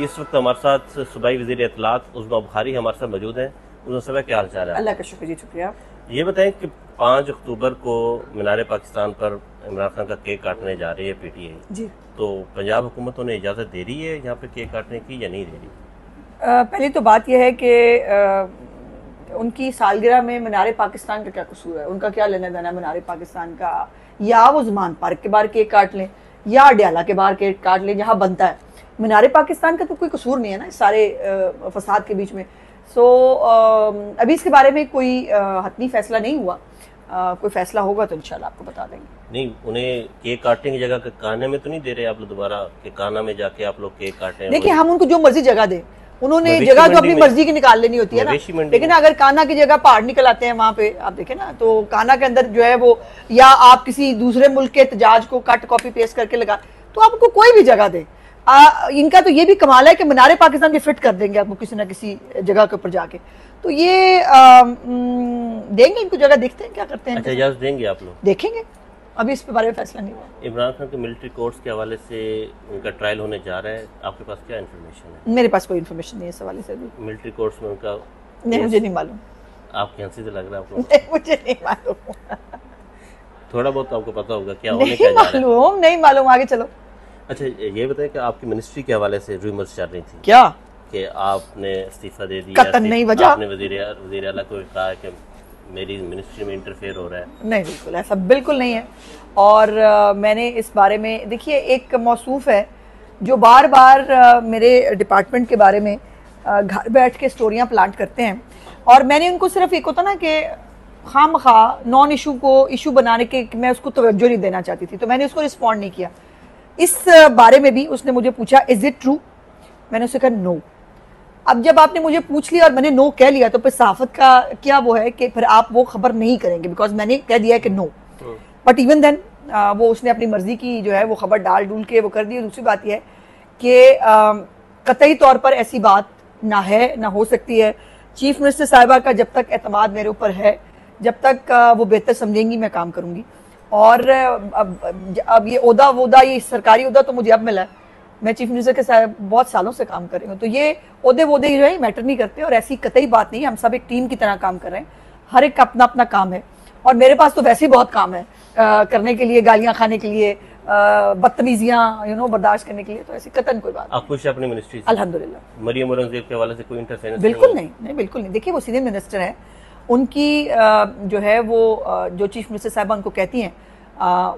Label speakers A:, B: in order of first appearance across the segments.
A: जी, इस वक्त हमारे साथ सूबाई वज़ीर इत्तलात उज़्मा बुखारी हमारे साथ मौजूद हैं। उज़्मा साहब, क्या हाल चाल है?
B: अल्लाह का शुक्र जी, शुक्रिया।
A: ये बताएं कि 5 अक्टूबर को मीनार पाकिस्तान पर इमरान खान का केक काटने जा रही है पीटीआई
B: जी।
A: तो पंजाब हुकूमत उन्हें इजाज़त दे रही है यहाँ पे केक काटने की या नहीं दे रही?
B: पहली तो बात यह है कि उनकी सालगिरह में मीनार पाकिस्तान का क्या कसूर है? उनका क्या लेना देना मीनार पाकिस्तान का? या वो ज़मान पार्क के बाहर केक काट लें या अडयाला के बाहर केक काट लें जहाँ बनता है। मीनार पाकिस्तान का तो कोई कसूर नहीं है ना इस सारे फसाद के बीच में। अभी इसके बारे में कोई हतमी फैसला नहीं हुआ। कोई फैसला होगा तो इंशाल्लाह आपको बता देंगे।
A: नहीं, उन्हें केक काटने की जगह काना में तो नहीं दे रहे आप लोग दोबारा कि काना में जाके आप लोग केक काटें?
B: देखिए, हम उनको जो मर्जी जगह दें, उन्होंने जगह जो अपनी मर्जी की निकाल लेनी होती है ना। लेकिन अगर काना की जगह पहाड़ निकल आते हैं वहां पे, आप देखें ना, तो काना के अंदर जो है वो, या आप किसी दूसरे मुल्क के एहतजाज को कट कॉपी पेस्ट करके लगा, तो आपको कोई भी जगह दे। इनका तो ये भी कमाल है कि मीनार पाकिस्तान भी फिट कर देंगे आपको किसी ना किसी जगह के ऊपर जाके। तो ये देंगे इनको जगह, देखते हैं क्या करते हैं।
A: अच्छा, इजाज़त देंगे आप लोग?
B: देखेंगे, अभी इस बारे में फैसला नहीं हुआ।
A: इमरान खान के मिलिट्री कोर्ट्स के हवाले से उनका ट्रायल होने जा रहा है, आपके पास क्या इन्फॉर्मेशन है?
B: मेरे पास कोई इन्फॉर्मेशन नहीं है इस हवाले से अभी।
A: मिलिट्री कोर्ट्स में उनका
B: नहीं, मुझे नहीं मालूम।
A: आपकी हंसी से लग रहा है आपको?
B: नहीं, मुझे नहीं मालूम।
A: थोड़ा बहुत आपको पता होगा क्या होने
B: नहीं मालूम, नहीं मालूम। आगे चलो।
A: अच्छा, ये बताएं कि आपकी मिनिस्ट्री के हवाले से रूमर्स चल रही थी
B: क्या
A: कि आपने इस्तीफा दे दिया?
B: कतई नहीं वजह।
A: आपने वज़ीर आला को कहा कि मेरी मिनिस्ट्री में इंटरफेयर हो रहा है।
B: नहीं, बिल्कुल ऐसा बिल्कुल नहीं है। और मैंने इस बारे में, देखिए, एक मौसूफ है जो बार बार मेरे डिपार्टमेंट के बारे में घर बैठ के स्टोरियां प्लांट करते हैं, और मैंने उनको सिर्फ एक होता ना कि खामखा नॉन इशू को इशू बनाने के, मैं उसको तवज्जो नहीं देना चाहती थी, तो मैंने उसको रिस्पॉन्ड नहीं किया। इस बारे में भी उसने मुझे पूछा, इज इट ट्रू? मैंने उससे कहा नो। अब जब आपने मुझे पूछ लिया और मैंने नो कह लिया, तो फिर सहाफत का क्या वो है कि फिर आप वो खबर नहीं करेंगे, बिकॉज मैंने कह दिया है कि नो। बट इवन देन वो उसने अपनी मर्जी की जो है वो खबर डाल डूल के वो कर दी। दूसरी बात यह है कि कतई तौर पर ऐसी बात ना है, ना हो सकती है। चीफ मिनिस्टर साहिबा का जब तक एतमाद मेरे ऊपर है, जब तक वो बेहतर समझेंगी, मैं काम करूंगी। और अब ये ओहदा वोदा, ये सरकारी ओहदा तो मुझे अब मिला है। मैं चीफ मिनिस्टर के साथ बहुत सालों से काम कर रही हूँ, तो ये ओहदे वोदे जो है मैटर नहीं करते, और ऐसी कतई बात नहीं है। हम सब एक टीम की तरह काम कर रहे हैं, हर एक का अपना अपना काम है। और मेरे पास तो वैसे ही बहुत काम है करने के लिए, गालियां खाने के लिए, बदतमीजियां बर्दाश्त करने के लिए। तो ऐसी कतन कोई बात।
A: आप खुश हैं अपनी मिनिस्ट्री से?
B: अल्हम्दुलिल्लाह।
A: मरियम औरंगजेब के हवाले से कोई इंटरफेरेंस?
B: बिल्कुल नहीं, बिल्कुल नहीं। देखिए, वो सीनियर मिनिस्टर है, उनकी जो है वो जो चीफ मिनिस्टर साहबा उनको कहती हैं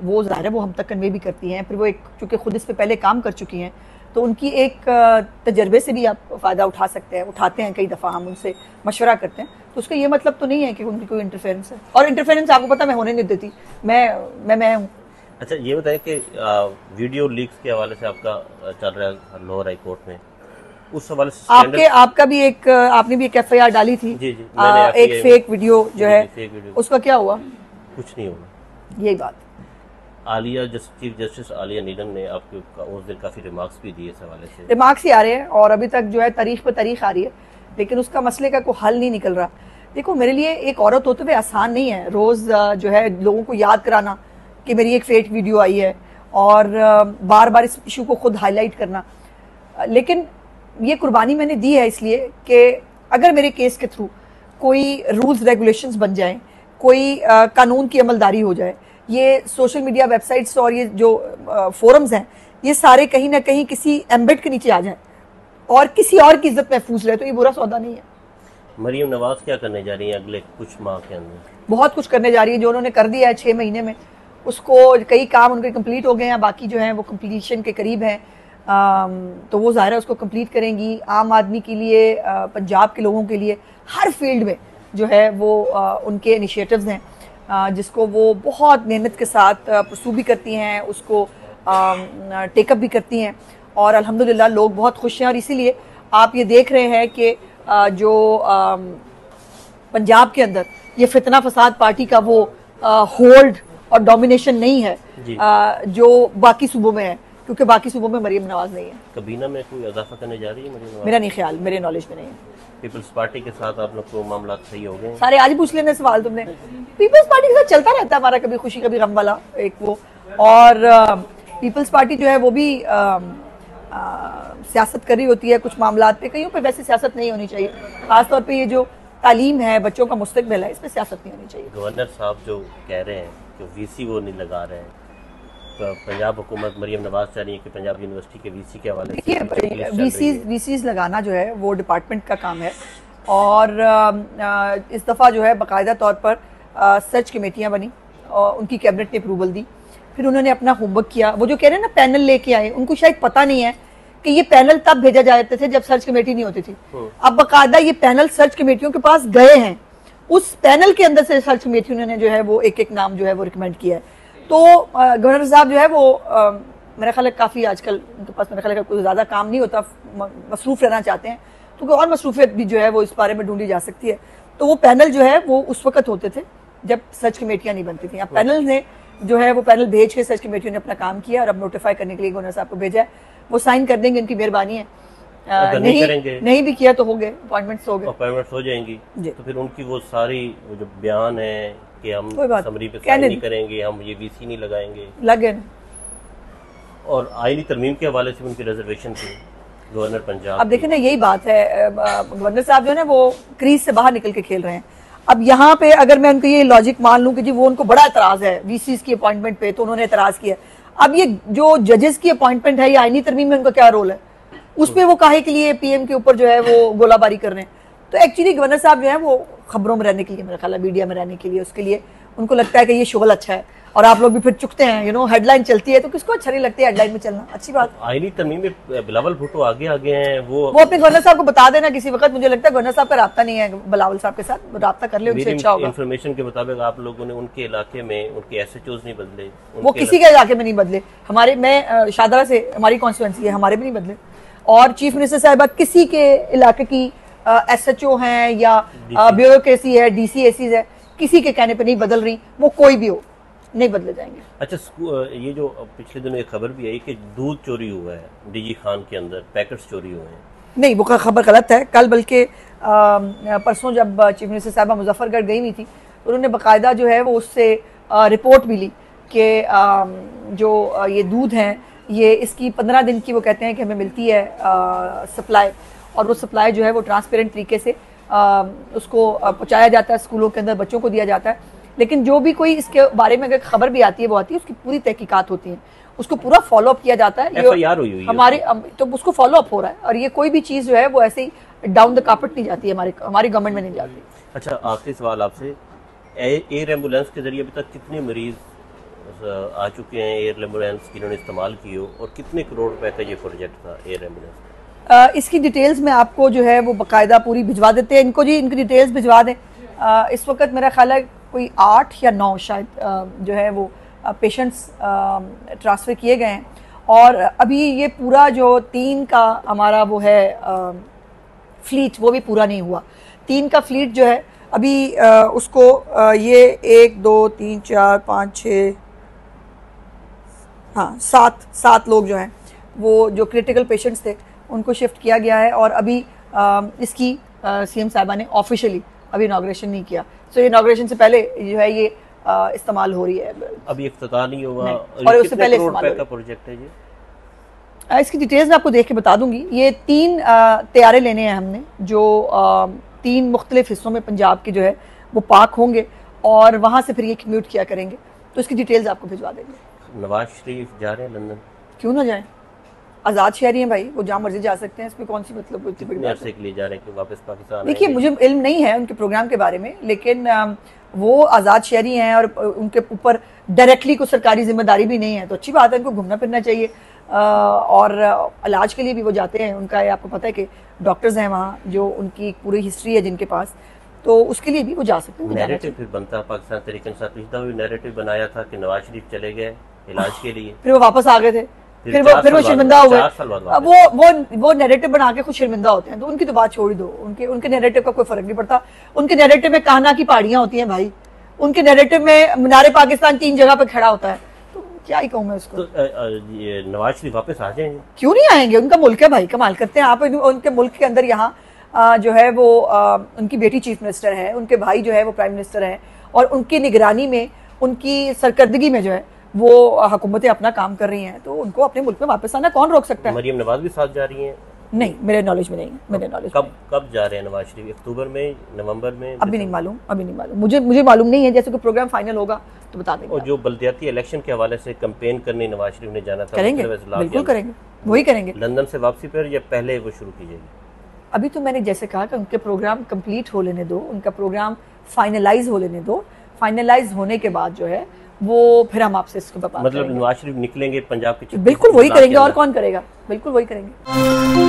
B: वो ज़ाहिर है वो हम तक कन्वे भी करती हैं। फिर वो एक, चूँकि खुद इस पे पहले काम कर चुकी हैं, तो उनकी एक तजर्बे से भी आप फ़ायदा उठा सकते हैं, उठाते हैं। कई दफ़ा हम उनसे मशवरा करते हैं, तो उसका ये मतलब तो नहीं है कि उनकी कोई इंटरफेरेंस है। और इंटरफेरेंस आपको पता मैं होने नहीं देती, मैं हूँ।
A: अच्छा, ये बताएं कि वीडियो लीक्स के हवाले से आपका चल रहा है लोअर हाई कोर्ट में, उस हवाले से
B: आपका भी एक, आपने भी एक FIR डाली थी।
A: जी,
B: एक फेक वीडियो जो है, उसका क्या हुआ?
A: कुछ नहीं हुआ,
B: यही बात।
A: आलिया चीफ जस्टिस आलिया नीलम ने आपके उस दिन काफ़ी रिमार्क्स भी दिए इस हवाले से।
B: रिमार्क्स ही आ रहे हैं और अभी तक जो है तारीख पे तारीख आ रही है, लेकिन उसका मसले का कोई हल नहीं निकल रहा। देखो, मेरे लिए एक औरत होते हुए आसान नहीं है रोज़ जो है लोगों को याद कराना कि मेरी एक फेक वीडियो आई है, और बार बार इस इशू को खुद हाईलाइट करना। लेकिन ये कुर्बानी मैंने दी है इसलिए कि अगर मेरे केस के थ्रू कोई रूल्स रेगुलेशंस बन जाएं, कोई कानून की अमलदारी हो जाए, ये सोशल मीडिया वेबसाइट्स और ये जो फोरम्स हैं, ये सारे कहीं ना कहीं किसी एम्बेड के नीचे आ जाएं और किसी और की इज्जत महफूज रहे, तो ये बुरा सौदा नहीं है।
A: मरियम नवाज क्या करने जा रही है अगले कुछ माह के अंदर?
B: बहुत कुछ करने जा रही है। जो उन्होंने कर दिया है 6 महीने में, उसको कई काम उनके कंप्लीट हो गए हैं, बाकी जो हैं वो कंप्लीशन के करीब हैं। तो वो ज़ाहिर है उसको कंप्लीट करेंगी। आम आदमी के लिए, पंजाब के लोगों के लिए, हर फील्ड में जो है वो उनके इनिशिएटिव्स हैं, जिसको वो बहुत मेहनत के साथ परसू भी करती हैं, उसको टेकअप भी करती हैं, और अल्हम्दुलिल्लाह लोग बहुत खुश हैं। और इसीलिए आप ये देख रहे हैं कि जो पंजाब के अंदर ये फितना फसाद पार्टी का वो होल्ड और डोमिनेशन नहीं है जो बाकी सूबों में है, क्योंकि बाकी सूबों में मरियम नवाज नहीं है।
A: कबीना में कोई इजाफा करने जा रही है मरियम नवाज?
B: मेरा नहीं ख्याल, मेरे नॉलेज में नहीं है।
A: पीपल्स पार्टी के साथ आप लोग को मामला सही हो गए?
B: सारे आज ही पूछ लेने सवाल तुमने। पीपल्स पार्टी के साथ चलता रहता है हमारा कभी खुशी कभी गम वाला एक वो, और पीपल्स पार्टी जो है वो भी सियासत कर रही होती है कुछ मामलात पे, कहीं पे वैसे सियासत नहीं होनी चाहिए। खासतौर पे ये जो तालीम है, बच्चों का मुस्तकबिल है, इस पर सियासत नहीं होनी चाहिए।
A: गवर्नर साहब जो कह रहे हैं कि वीसी वो नहीं लगा रहे हैं, तो पंजाब हुकूमत मरियम नवाज चाह रही है कि पंजाब यूनिवर्सिटी के वीसी के हवाले से
B: देखिए वीसीज लगाना जो है वो डिपार्टमेंट का काम है, और इस दफ़ा जो है बाकायदा तौर पर सर्च कमेटियाँ बनी और उनकी कैबिनेट ने अप्रूवल दी, फिर उन्होंने अपना होमवर्क किया। वो जो कह रहे हैं ना पैनल लेके आए, उनको शायद पता नहीं है कि ये पैनल तब भेजा जाते थे जब सर्च कमेटी नहीं होती थी। अब बाकायदा ये पैनल सर्च कमेटियों के पास गए हैं, उस पैनल के अंदर से सर्च कमेटी उन्होंने जो है वो एक एक नाम जो है वो रिकमेंड किया है। तो गवर्नर साहब जो है वो मेरा ख्याल है काफ़ी आजकल उनके पास मेरा ख्याल है कोई ज़्यादा काम नहीं होता, मसरूफ रहना चाहते हैं, तो कोई और मसरूफियत भी जो है वो इस बारे में ढूंढी जा सकती है। तो वो पैनल जो है वो उस वक्त होते थे जब सर्च कमेटियाँ नहीं बनती थी। अब पैनल ने जो है वो पैनल भेज के सर्च कमेटियों ने अपना काम किया और अब नोटिफाई करने के लिए गवर्नर साहब को भेजा है, वो साइन कर देंगे, उनकी मेहरबानी है। नहीं भी किया तो हो गए, अपॉइंटमेंट्स
A: हो जाएंगी। तो फिर उनकी वो सारी वो जो बयान है कि हम समरी पे साइन नहीं करेंगे, हम ये वीसी नहीं लगाएंगे,
B: लगे ना।
A: और आईनी तरमीम के हवाले से उनकी रिजर्वेशन थी गवर्नर पंजाब।
B: अब देखिए ना यही बात है, गवर्नर साहब जो है ना वो क्रीज से बाहर निकल के खेल रहे हैं। अब यहाँ पे अगर मैं उनको ये लॉजिक मान लूं कि जी वो उनको बड़ा एतराज है वीसीज की अपॉइंटमेंट पे, तो उन्होंने एतराज किया। अब ये जो जजेस की अपॉइंटमेंट है, ये आईनी तरमीम में उनका क्या रोल है, उसपे वो काहे के लिए पीएम के ऊपर जो है वो गोलाबारी कर रहे हैं। तो एक्चुअली गवर्नर साहब जो है वो खबरों में रहने के लिए, मेरा ख्याल है मीडिया में रहने के लिए, उसके लिए उनको लगता है कि ये शुगल अच्छा है, और आप लोग भी फिर चुकते हैं। हेडलाइन चलती है तो किसको अच्छा नहीं लगती है हेडलाइन में चलना, अच्छी बात।
A: आईनी तरमीम में बिलावल भुट्टो आगे हैं, वो
B: अपने गवर्नर साहब को बता देना किसी वक्त। मुझे लगता है गवर्नर साहब का राब्ता नहीं है बिलावल साहब के साथ, राब्ता कर ले, उनसे अच्छा होगा।
A: इन्फॉर्मेशन के मुताबिक आप लोगों ने उनके इलाके में उनके एसएचओज नहीं बदले,
B: वो किसी के इलाके में नहीं बदले। हमारे, मैं शाहदरा से, हमारी कॉन्स्टिट्यूएंसी है, हमारे भी नहीं बदले। और चीफ मिनिस्टर साहिबा किसी के इलाके की एसएचओ हैं या ब्यूरोक्रेसी है, डीसीएसी है, किसी के कहने पर नहीं बदल रही, वो कोई भी हो, नहीं बदले जाएंगे।
A: अच्छा, ये जो पिछले दिनों एक खबर भी आई कि दूध चोरी हुआ है डीजी खान के अंदर, पैकेट्स चोरी हुए हैं।
B: नहीं, वो खबर गलत है। कल बल्कि परसों जब चीफ मिनिस्टर साहबा मुजफ्फरगढ़ गई हुई थी, तो उन्होंने बाकायदा जो है वो उससे रिपोर्ट मिली कि जो ये दूध हैं, ये इसकी 15 दिन की वो कहते हैं कि हमें मिलती है सप्लाई, और वो सप्लाई जो है वो ट्रांसपेरेंट तरीके से उसको पहुँचाया जाता है, स्कूलों के अंदर बच्चों को दिया जाता है। लेकिन जो भी कोई इसके बारे में अगर खबर भी आती है, वो आती है, उसकी पूरी तहकीकात होती है, उसको पूरा फॉलो अप किया जाता है।
A: FIR हुई है
B: हमारे, तो उसको फॉलो अप हो रहा है, और ये कोई भी चीज़ जो है वो ऐसे ही डाउन द कार्पेट नहीं जाती है, हमारी गवर्नमेंट में नहीं जाती।
A: अच्छा, आखिरी सवाल आपसे, एयर एम्बुलेंस के जरिए अभी तक कितने मरीज आ चुके हैं एयर एम्बुलेंस जिन्होंने इस्तेमाल की हो, और कितने करोड़ रुपए का ये प्रोजेक्ट था एयर एम्बुलेंस?
B: इसकी डिटेल्स में आपको जो है वो बाकायदा पूरी भिजवा देते हैं इनको जी, इनकी डिटेल्स भिजवा दें। इस वक्त मेरा ख्याल है कोई 8 या 9 शायद जो है वो पेशेंट्स ट्रांसफ़र किए गए हैं, और अभी ये पूरा जो 3 का हमारा वो है फ्लीट, वो भी पूरा नहीं हुआ। 3 का फ्लीट जो है अभी उसको ये 1 2 3 4 5 6 हाँ 7 लोग जो हैं वो जो क्रिटिकल पेशेंट्स थे उनको शिफ्ट किया गया है, और अभी इसकी सीएम साहिबा ने ऑफिशियली अभी इनॉग्रेशन नहीं किया। सो ये इनॉग्रेशन से पहले जो है ये इस्तेमाल हो रही है,
A: अभी इफ्तिताह नहीं होगा,
B: और उससे पहले इस्तेमाल
A: का प्रोजेक्ट है ये।
B: इसकी डिटेल्स मैं आपको देख के बता दूंगी। ये 3 तैयारे लेने हैं हमने, जो 3 मुख्तलिफ हिस्सों में पंजाब के जो है वो पार्क होंगे, और वहाँ से फिर ये कम्यूट किया करेंगे, तो इसकी डिटेल्स आपको भिजवा देंगे।
A: नवाज शरीफ जा रहे हैं लंदन,
B: क्यों ना जाएं, आज़ाद शहरी हैं भाई, वो जहाँ मर्जी जा सकते हैं, इसमें कौन सी मतलब
A: के लिए जा रहे हैं वापस पाकिस्तान?
B: देखिए, मुझे इल्म नहीं है उनके प्रोग्राम के बारे में, लेकिन वो आज़ाद शहरी हैं और उनके ऊपर डायरेक्टली कोई सरकारी जिम्मेदारी भी नहीं है, तो अच्छी बात है, उनको घूमना फिरना चाहिए। और इलाज के लिए भी वो जाते हैं, उनका आपको पता है कि डॉक्टर्स हैं वहाँ, जो उनकी पूरी हिस्ट्री है जिनके पास, तो उसके लिए भी वो जा सकते हैं।
A: नैरेटिव फिर बनता है पाकिस्तान तरीके के साथ, पिछला भी नैरेटिव बनाया था कि नवाज शरीफ चले गए इलाज के लिए,
B: फिर वो वापस आ गए थे, फिर वो शर्मिंदा हुए। वो नैरेटिव बना के खुद शर्मिंदा होते हैं, तो उनकी तो बात छोड़ ही दो, उनके नैरेटिव का कोई फर्क नहीं पड़ता। उनके नैरेटिव में कान्हा की पहाड़ियां होती हैं भाई, उनके नैरेटिव में मीनार पाकिस्तान 3 जगह पे खड़ा होता है, तो क्या ही कहूँ मैं उसको।
A: तो नवाज शरीफ वापस आ जाएंगे?
B: क्यों नहीं आएंगे, उनका मुल्क है भाई, कमाल करते हैं आप। उनके मुल्क के अंदर यहाँ जो है वो उनकी बेटी चीफ मिनिस्टर है, उनके भाई जो है वो प्राइम मिनिस्टर है, और उनकी निगरानी में, उनकी सरकर्दगी में जो है वो हुकूमतें अपना काम कर रही हैं तो उनको अपने मुल्क में वापस आना कौन रोक सकता है?
A: मरियम नवाज भी साथ जा रही हैं?
B: नहीं, मेरे नॉलेज में नहीं, मेरे नॉलेज में।
A: कब जा रहे हैं नवाज शरीफ? अक्टूबर में, नवंबर में?
B: अभी नहीं मालूम, अभी नहीं मालूम, मुझे मालूम नहीं है। जैसे कि प्रोग्राम फाइनल होगा तो बता देंगे।
A: और जो बल्दियाती इलेक्शन के हवाले से कैंपेन करने नवाज शरीफ ने जाना था,
B: करेंगे, बिल्कुल करेंगे, वही करेंगे।
A: लंदन से वापसी पर या पहले वो शुरू की जाएगी?
B: अभी तो मैंने जैसे कहा कि उनके प्रोग्राम कंप्लीट हो लेने दो, उनका प्रोग्राम फाइनलाइज हो लेने दो। फाइनलाइज होने के बाद जो है वो फिर हम आपसे इसको बता,
A: मतलब नवाज शरीफ निकलेंगे पंजाब के?
B: बिल्कुल वही करेंगे, और कौन करेगा? बिल्कुल वही करेंगे।